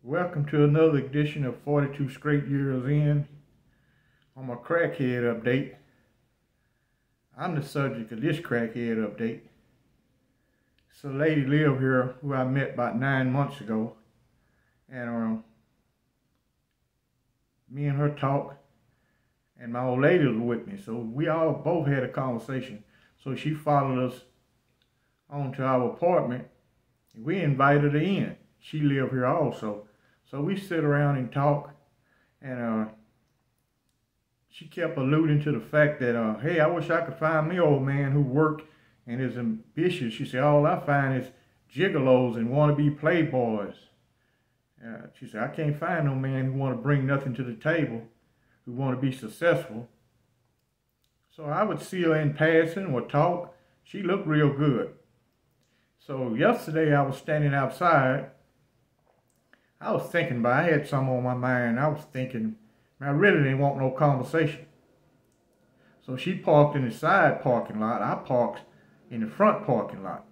Welcome to another edition of 42 Straight Years In on my crackhead update. I'm the subject of this crackhead update. It's a lady live here who I met about 9 months ago, and me and her talk, and my old lady was with me, so we all both had a conversation. So she followed us on to our apartment, and we invited her in. She lived here also. So we sit around and talk, and she kept alluding to the fact that, hey, I wish I could find me an old man who worked and is ambitious. She said, all I find is gigolos and wannabe playboys. She said, I can't find no man who want to bring nothing to the table, who want to be successful. So I would see her in passing or talk. She looked real good. So yesterday I was standing outside. I was thinking, but I had something on my mind. I was thinking, I really didn't want no conversation. So she parked in the side parking lot. I parked in the front parking lot.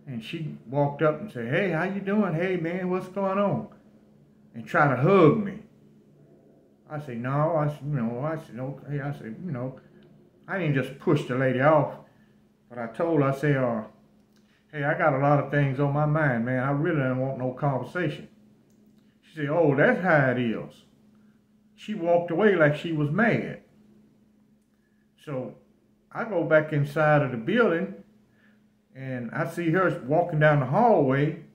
And she walked up and said, hey, how you doing? Hey, man, what's going on? And tried to hug me. I said, no. I said, okay. I said, I didn't just push the lady off. But I told her, I said, hey, I got a lot of things on my mind, man. I really don't want no conversation. She said, oh, that's how it is. She walked away like she was mad. So I go back inside of the building, and I see her walking down the hallway.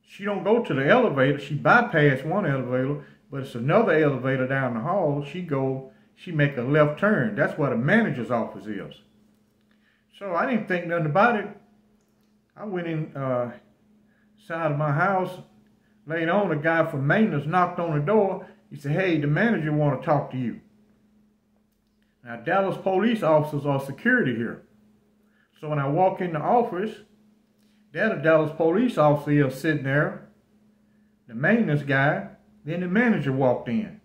She don't go to the elevator. She bypassed one elevator, but it's another elevator down the hall. She make a left turn. That's where the manager's office is. So I didn't think nothing about it. I went inside of my house. Later on, a guy from maintenance knocked on the door. He said, hey, the manager want to talk to you. Now, Dallas police officers are security here. So when I walk in the office, there's a Dallas police officer here sitting there, the maintenance guy, then the manager walked in.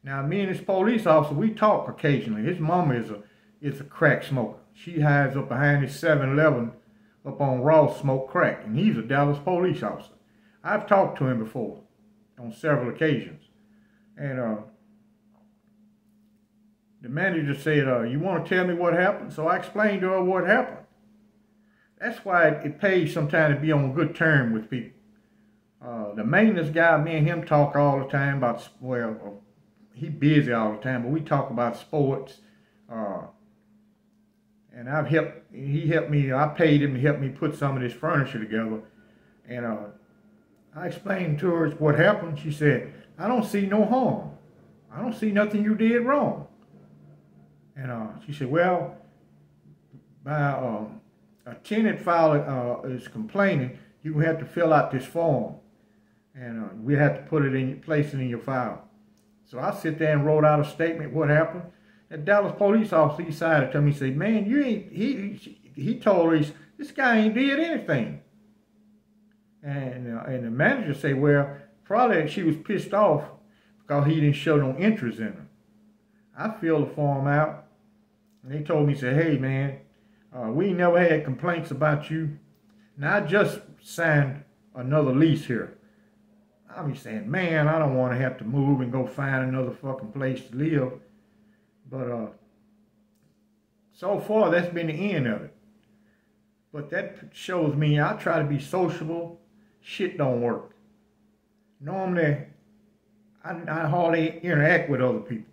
Now, me and this police officer, we talk occasionally. His mama is a crack smoker. She hides up behind this 7-Eleven up on Ross, smoke crack, and he's a Dallas police officer. I've talked to him before on several occasions. And the manager said, you want to tell me what happened? So I explained to her what happened. That's why it pays sometimes to be on good terms with people. The maintenance guy, me and him talk all the time about, well, he busy all the time, but we talk about sports. And he helped me, I paid him to help me put some of this furniture together. And I explained to her what happened. She said, I don't see no harm. I don't see nothing you did wrong. And she said, well, by a tenant file is complaining, you have to fill out this form. And we have to put it place it in your file. So I sit there and wrote out a statement what happened. The Dallas police officer decided to tell me, he said, man, you ain't, he told her, this guy ain't did anything. And the manager said, well, probably she was pissed off because he didn't show no interest in her. I filled the form out, and they told me, said, hey, man, we ain't never had complaints about you. Now, I just signed another lease here. I be saying, man, I don't want to have to move and go find another fucking place to live. But so far, that's been the end of it. But that shows me I try to be sociable. Shit don't work. Normally, I hardly interact with other people.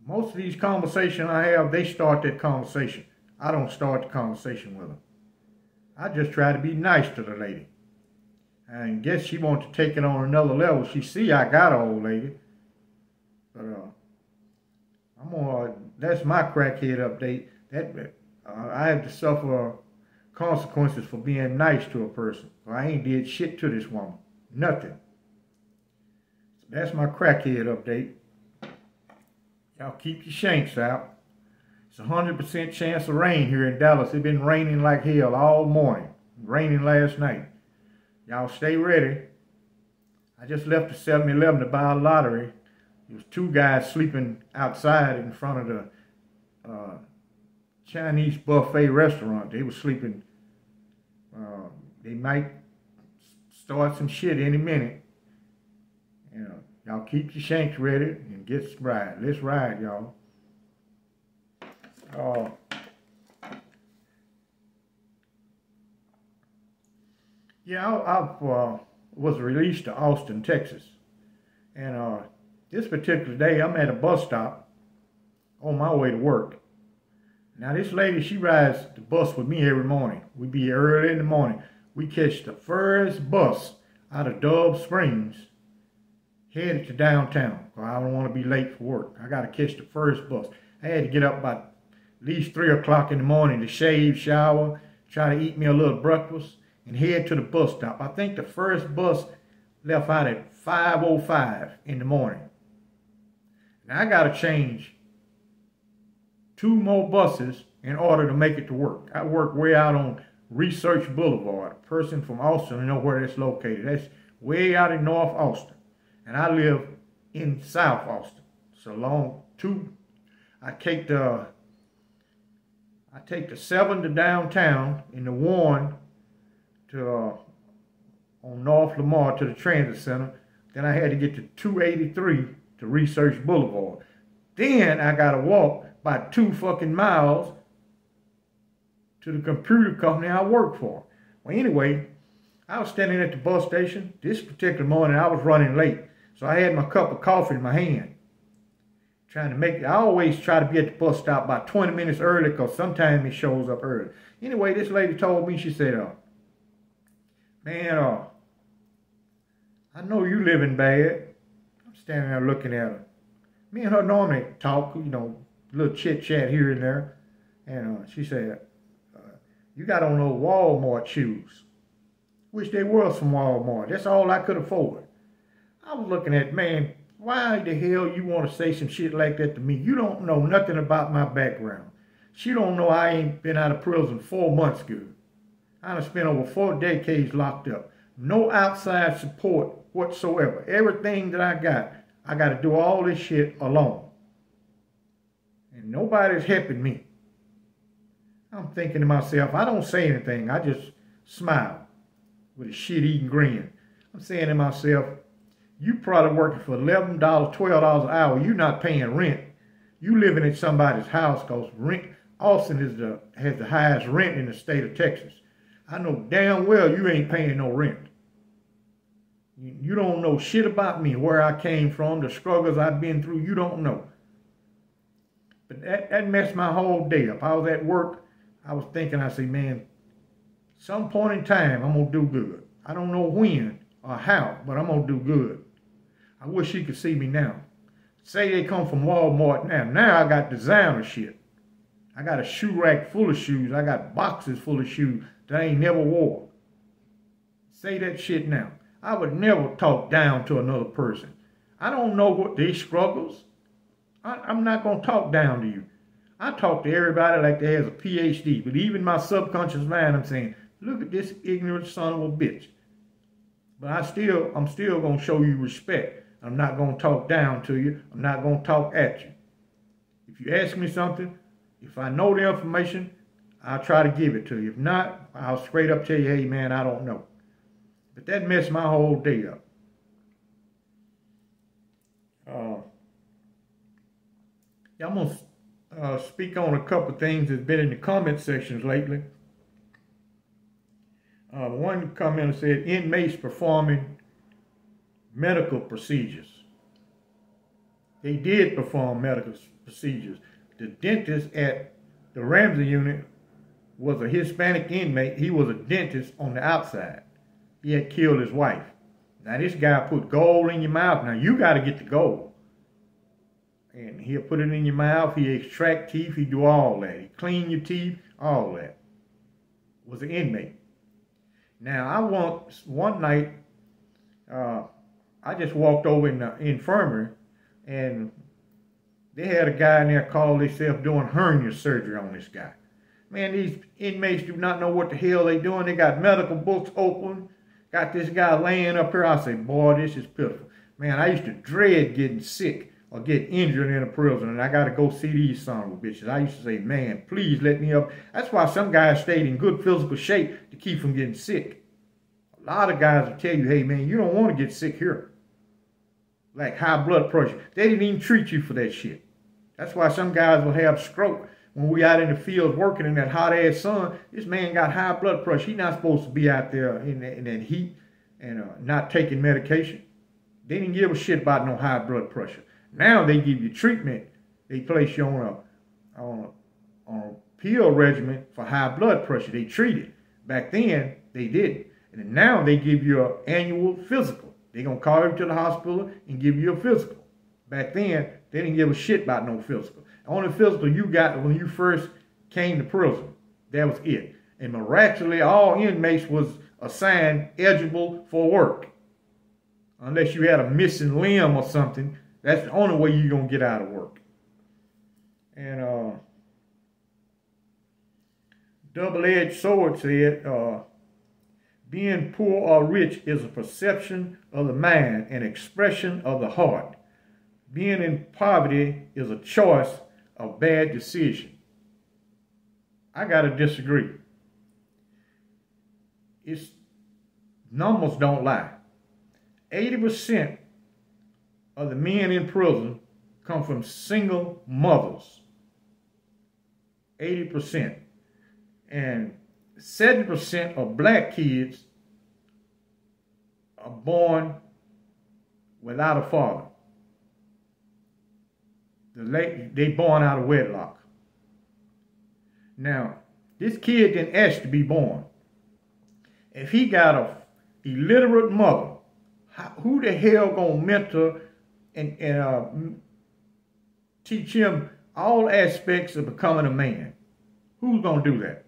Most of these conversations I have, they start that conversation. I don't start the conversation with them. I just try to be nice to the lady. And guess she wants to take it on another level. She see I got an old lady. But that's my crackhead update. I have to suffer consequences for being nice to a person. I ain't did shit to this woman. Nothing. So that's my crackhead update. Y'all keep your shanks out. It's 100% chance of rain here in Dallas. It's been raining like hell all morning. Raining last night. Y'all stay ready. I just left the 7-Eleven to buy a lottery. There was 2 guys sleeping outside in front of the Chinese buffet restaurant. They were sleeping. They might start some shit any minute. You know, y'all keep your shanks ready and get ride. Let's ride, y'all. Yeah, I was released to Austin, Texas. And this particular day, I'm at a bus stop on my way to work. Now, this lady, she rides the bus with me every morning. We be early in the morning. We catch the first bus out of Dove Springs, headed to downtown. I don't want to be late for work. I got to catch the first bus. I had to get up by at least 3 o'clock in the morning to shave, shower, try to eat me a little breakfast, and head to the bus stop. I think the first bus left out at 5:05 in the morning. Now, I got to change 2 more buses in order to make it to work. I work way out on Research Boulevard. A person from Austin will know where that's located. That's way out in North Austin. And I live in South Austin. So long I take the 7 to downtown and the 1 to on North Lamar to the transit center. Then I had to get to 283 to Research Boulevard. Then I gotta walk by 2 fucking miles to the computer company I work for. Well, anyway, I was standing at the bus station. This particular morning, I was running late. So I had my cup of coffee in my hand. I always try to be at the bus stop about 20 minutes early because sometimes it shows up early. Anyway, this lady told me, she said, man, I know you living bad. I'm standing there looking at her. Me and her normally talk, you know, a little chit-chat here and there. And she said, you got on those Walmart shoes. Wish they were from Walmart. That's all I could afford. I was looking at, man, why the hell you want to say some shit like that to me? You don't know nothing about my background. She don't know I ain't been out of prison 4 months ago. I done spent over 4 decades locked up. No outside support whatsoever. Everything that I got to do all this shit alone. And nobody's helping me. I'm thinking to myself, I don't say anything. I just smile with a shit-eating grin. I'm saying to myself, you probably working for $11, $12 an hour. You're not paying rent. You living in somebody's house because Austin has the highest rent in the state of Texas. I know damn well you ain't paying no rent. You don't know shit about me, where I came from, the struggles I've been through. You don't know. But that messed my whole day up. I was at work. I was thinking, I said, man, some point in time, I'm going to do good. I don't know when or how, but I'm going to do good. I wish you could see me now. Say they come from Walmart now. Now I got designer shit. I got a shoe rack full of shoes. I got boxes full of shoes that I ain't never wore. Say that shit now. I would never talk down to another person. I don't know what they struggles. I'm not going to talk down to you. I talk to everybody like they has a PhD. But even my subconscious mind, I'm saying, look at this ignorant son of a bitch. But I'm still going to show you respect. I'm not going to talk down to you. I'm not going to talk at you. If you ask me something, if I know the information, I'll try to give it to you. If not, I'll straight up tell you, hey, man, I don't know. But that messed my whole day up. I'm going to speak on a couple of things that's been in the comment sections lately. One commenter said, inmates performing medical procedures. They did perform medical procedures. The dentist at the Ramsey unit was a Hispanic inmate. He was a dentist on the outside. He had killed his wife. Now this guy put gold in your mouth. Now you got to get the gold. And he'll put it in your mouth. He extract teeth. He do all that. He clean your teeth. All that. Was an inmate. Now one night, I just walked over in the infirmary, and they had a guy in there called themselves doing hernia surgery on this guy. Man, these inmates do not know what the hell they doing. They got medical books open. Got this guy laying up here. I say, boy, this is pitiful. Man, I used to dread getting sick or get injured in a prison, and I got to go see these son of a bitches. I used to say, man, please let me up. That's why some guys stayed in good physical shape to keep from getting sick. A lot of guys will tell you, hey man, you don't want to get sick here. Like high blood pressure. They didn't even treat you for that shit. That's why some guys will have stroke when we out in the field working in that hot ass sun. This man got high blood pressure. He's not supposed to be out there in that heat and not taking medication. They didn't give a shit about no high blood pressure. Now they give you treatment. They place you on a pill regimen for high blood pressure. They treat it. Back then, they didn't. And now they give you an annual physical. They're going to call you to the hospital and give you a physical. Back then, they didn't give a shit about no physical. The only physical you got when you first came to prison, that was it. And miraculously, all inmates was assigned eligible for work. Unless you had a missing limb or something, that's the only way you're going to get out of work. And double-edged sword said, being poor or rich is a perception of the mind, an expression of the heart. Being in poverty is a choice of bad decision. I got to disagree. It's numbers don't lie. 80% of the men in prison come from single mothers. 80%. And 70% of black kids are born without a father. They born out of wedlock. Now, this kid didn't ask to be born. If he got a illiterate mother, who the hell gonna mentor and teach him all aspects of becoming a man? Who's gonna do that?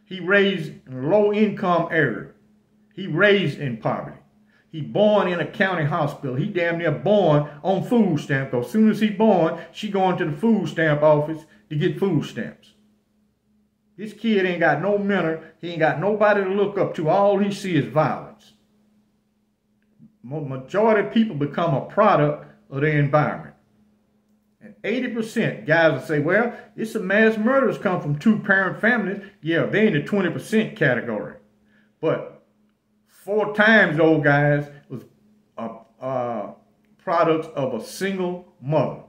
He raised in a low-income area. He raised in poverty. He born in a county hospital. He damn near born on food stamp. Because as soon as he born, she going to the food stamp office to get food stamps. This kid ain't got no mentor. He ain't got nobody to look up to. All he see is violence. Majority of people become a product of their environment. And 80% guys will say, well, it's a mass murders come from two-parent families. Yeah, they in the 20% category. But 4 times those guys was products of a single mother.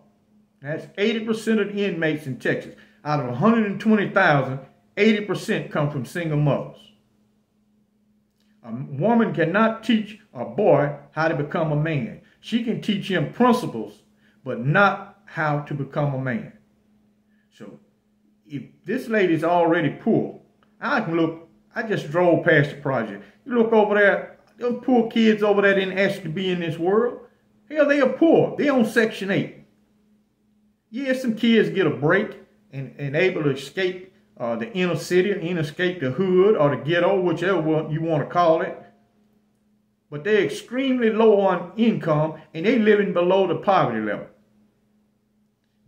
That's 80% of the inmates in Texas. Out of 120,000, 80% come from single mothers. A woman cannot teach a boy how to become a man. She can teach him principles, but not how to become a man. So if this lady's already poor, I just drove past the project. You look over there, them poor kids over there didn't ask to be in this world. Hell, they are poor. They on Section 8. Yeah, some kids get a break and able to escape the inner city, and escape the hood or the ghetto, whichever one you want to call it. But they're extremely low on income and they living below the poverty level.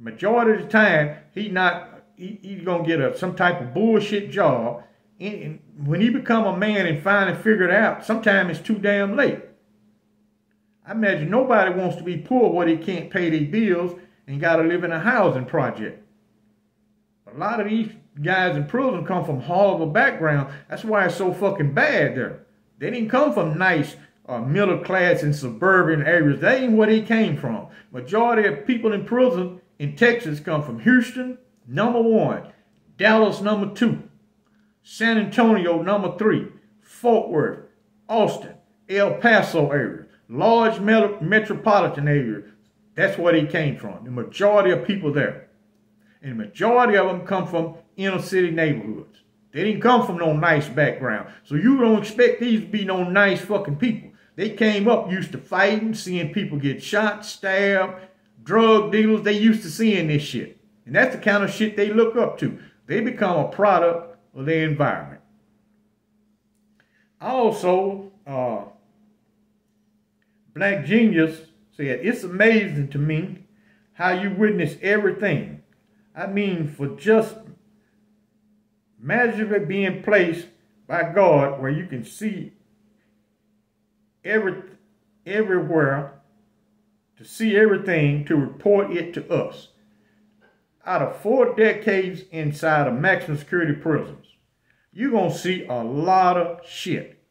Majority of the time, he's gonna get some type of bullshit job. And when he become a man and finally figure it out, sometimes it's too damn late. I imagine nobody wants to be poor where they can't pay their bills and got to live in a housing project. A lot of these guys in prison come from horrible background. That's why it's so fucking bad there. They didn't come from nice middle class and suburban areas. That ain't where they came from. Majority of people in prison in Texas come from Houston, #1, Dallas, #2, San Antonio, #3, Fort Worth, Austin, El Paso area, large metropolitan area. That's where they came from. The majority of people there. And the majority of them come from inner city neighborhoods. They didn't come from no nice background. So you don't expect these to be no nice fucking people. They came up used to fighting, seeing people get shot, stabbed, drug dealers. They used to seeing this shit. And that's the kind of shit they look up to. They become a product of their environment. Also, Black Genius said, it's amazing to me how you witness everything. I mean, for just magically being placed by God where you can see everywhere, to see everything, to report it to us. Out of 4 decades inside of maximum security prisons, you're going to see a lot of shit.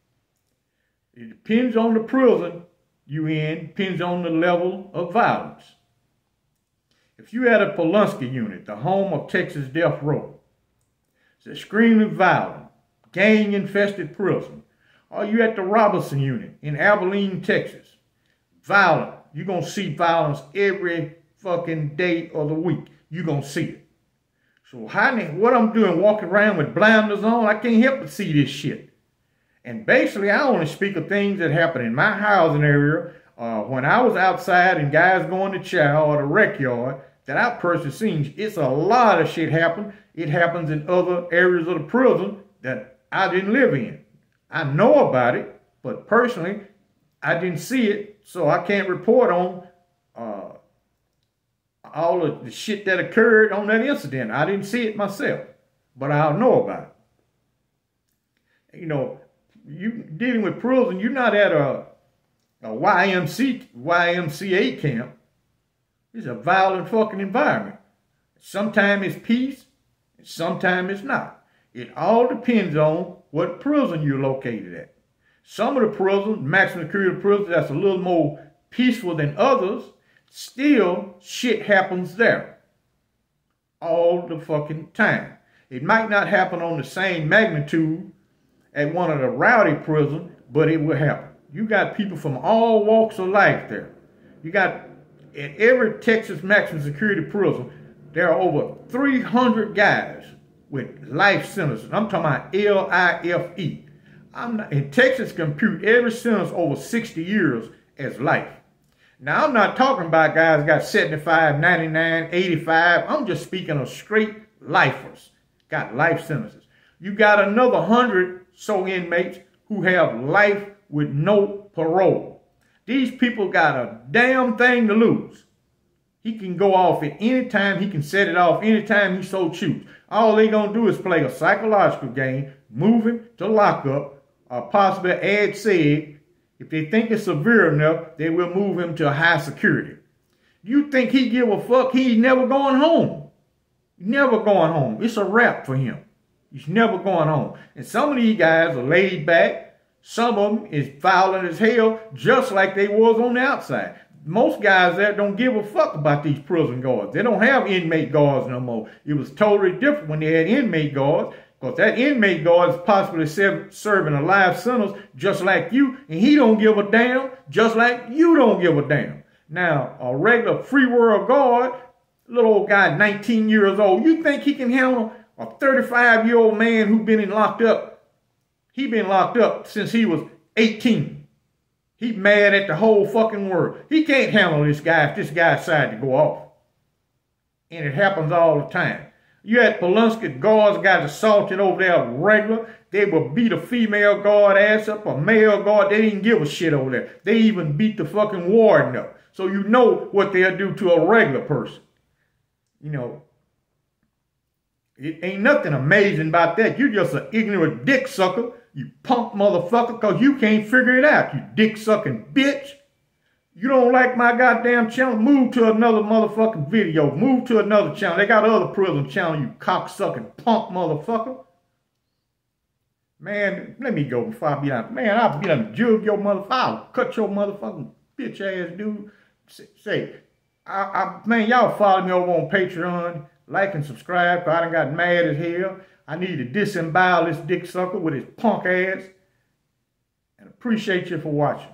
It depends on the prison you in, depends on the level of violence. If you at a Pulaski unit, the home of Texas Death Row, it's extremely violent, gang-infested prison, or you at the Robinson unit in Abilene, Texas, violent. You're going to see violence every fucking day of the week. You're going to see it. So what I'm doing, walking around with blinders on, I can't help but see this shit. And basically, I only speak of things that happen in my housing area, when I was outside and guys going to chow or the rec yard, that I personally seen. It's a lot of shit happen. It happens in other areas of the prison that I didn't live in. I know about it, but personally, I didn't see it, so I can't report on all of the shit that occurred on that incident. I didn't see it myself, but I'll know about it. You know, you dealing with prison, you're not at a YMCA camp. It's a violent fucking environment. Sometimes it's peace, and sometimes it's not. It all depends on what prison you're located at. Some of the prisons, maximum security prisons, that's a little more peaceful than others. Still, shit happens there all the fucking time. It might not happen on the same magnitude at one of the rowdy prisons, but it will happen. You got people from all walks of life there. You got, in every Texas maximum security prison, there are over 300 guys with life sentences. I'm talking about LIFE. In Texas, compute every sentence over 60 years as life. Now, I'm not talking about guys got 75, 99, 85. I'm just speaking of straight lifers, got life sentences. You got another 100 so inmates who have life with no parole. These people got a damn thing to lose. He can go off at any time. He can set it off anytime he so choose. All they gonna do is play a psychological game, move him to lockup, or possibly add SEG. If they think it's severe enough, they will move him to high security. You think he give a fuck? He's never going home. Never going home. It's a wrap for him. He's never going home. And some of these guys are laid back. Some of them is violent as hell, just like they was on the outside. Most guys there don't give a fuck about these prison guards. They don't have inmate guards no more. It was totally different when they had inmate guards, because that inmate guard is possibly serving a life sentence just like you, and he don't give a damn just like you don't give a damn. Now, a regular free world guard, little old guy, 19 years old, you think he can handle a 35-year-old man who been locked up? He been locked up since he was 18. He mad at the whole fucking world. He can't handle this guy if this guy decided to go off. And it happens all the time. You had Pulaski guards got assaulted over there regular. They will beat a female guard ass up, a male guard. They didn't give a shit over there. They even beat the fucking warden up. So you know what they'll do to a regular person. You know, it ain't nothing amazing about that. You just an ignorant dick sucker. You punk motherfucker, because you can't figure it out, you dick-sucking bitch. You don't like my goddamn channel? Move to another motherfucking video. Move to another channel. They got other prison channel, you cock-sucking punk motherfucker. Man, let me go before I be done. Man, I'll be done jug your motherfucker. I'll cut your motherfucking bitch-ass dude. Man, y'all follow me over on Patreon. Like and subscribe, because I done got mad as hell. I need to disembowel this dick sucker with his punk ass. And appreciate you for watching.